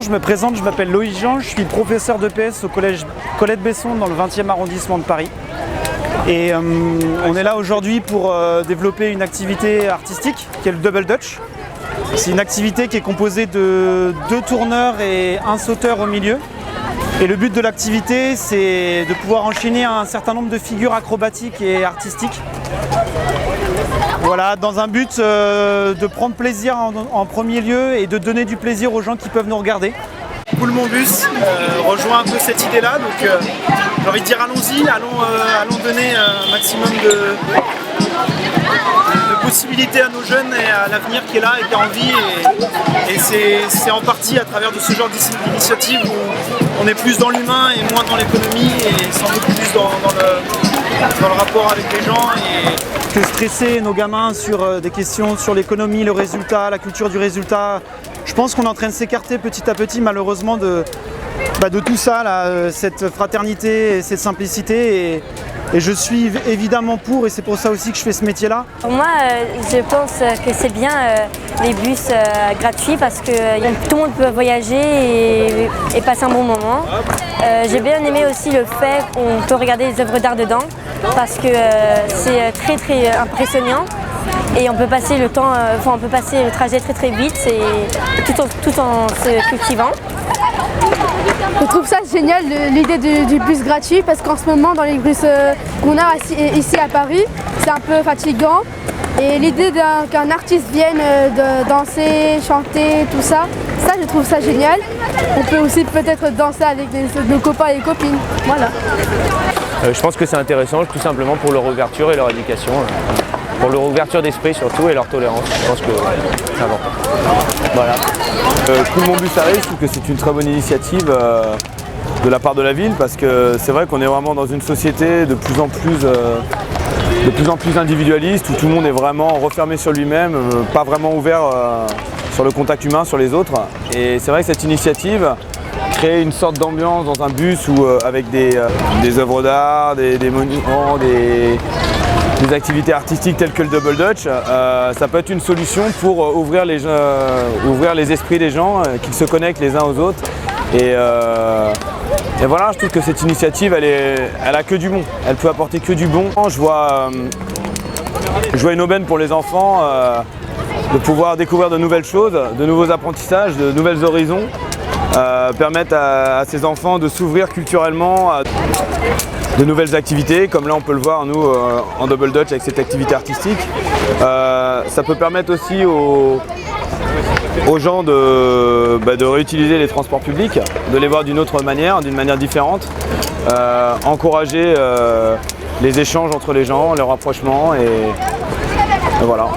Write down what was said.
Je me présente, je m'appelle Loïc Jean, je suis professeur d'EPS au collège Colette-Besson dans le 20e arrondissement de Paris. Et on est là aujourd'hui pour développer une activité artistique qui est le Double Dutch. C'est une activité qui est composée de 2 tourneurs et 1 sauteur au milieu. Et le but de l'activité, c'est de pouvoir enchaîner un certain nombre de figures acrobatiques et artistiques. Voilà, dans un but de prendre plaisir en premier lieu et de donner du plaisir aux gens qui peuvent nous regarder. Cool Mon Bus rejoint un peu cette idée-là, donc j'ai envie de dire allons-y, allons donner un maximum de possibilités à nos jeunes et à l'avenir qui est là et qui a envie. Et c'est en partie à travers de ce genre d'initiative où on est plus dans l'humain et moins dans l'économie et sans doute plus dans le rapport avec les gens. Et que stresser nos gamins sur des questions sur l'économie, le résultat, la culture du résultat, je pense qu'on est en train de s'écarter petit à petit malheureusement de tout ça, là, cette fraternité et cette simplicité. Et je suis évidemment pour, et c'est pour ça aussi que je fais ce métier-là. Pour moi, je pense que c'est bien les bus gratuits parce que tout le monde peut voyager et passer un bon moment. J'ai bien aimé aussi le fait qu'on peut regarder les œuvres d'art dedans parce que c'est très impressionnant et on peut passer le temps, on peut passer le trajet très vite et tout en se cultivant. Je trouve ça génial l'idée du bus gratuit parce qu'en ce moment dans les bus qu'on a ici à Paris, c'est un peu fatigant et l'idée qu'un artiste vienne danser, chanter, tout ça, je trouve ça génial. On peut aussi peut-être danser avec nos copains et copines, voilà. Je pense que c'est intéressant tout simplement pour leur ouverture et leur éducation, pour leur ouverture d'esprit surtout et leur tolérance. Je pense que c'est important. Voilà. Cool Mon Bus arrive, je trouve que c'est une très bonne initiative de la part de la ville parce que c'est vrai qu'on est vraiment dans une société de plus en plus individualiste où tout le monde est vraiment renfermé sur lui-même, pas vraiment ouvert sur le contact humain, sur les autres. Et c'est vrai que cette initiative crée une sorte d'ambiance dans un bus où, avec des œuvres d'art, des monuments, des activités artistiques telles que le Double Dutch, ça peut être une solution pour ouvrir les esprits des gens, qu'ils se connectent les uns aux autres. Et voilà, je trouve que cette initiative, elle a que du bon. Elle peut apporter que du bon. Je vois une aubaine pour les enfants de pouvoir découvrir de nouvelles choses, de nouveaux apprentissages, de nouvelles horizons. Permettre à ces enfants de s'ouvrir culturellement à de nouvelles activités, comme là on peut le voir nous en Double Dutch avec cette activité artistique. Ça peut permettre aussi aux gens de réutiliser les transports publics, de les voir d'une autre manière, d'une manière différente, encourager les échanges entre les gens, le rapprochement et voilà.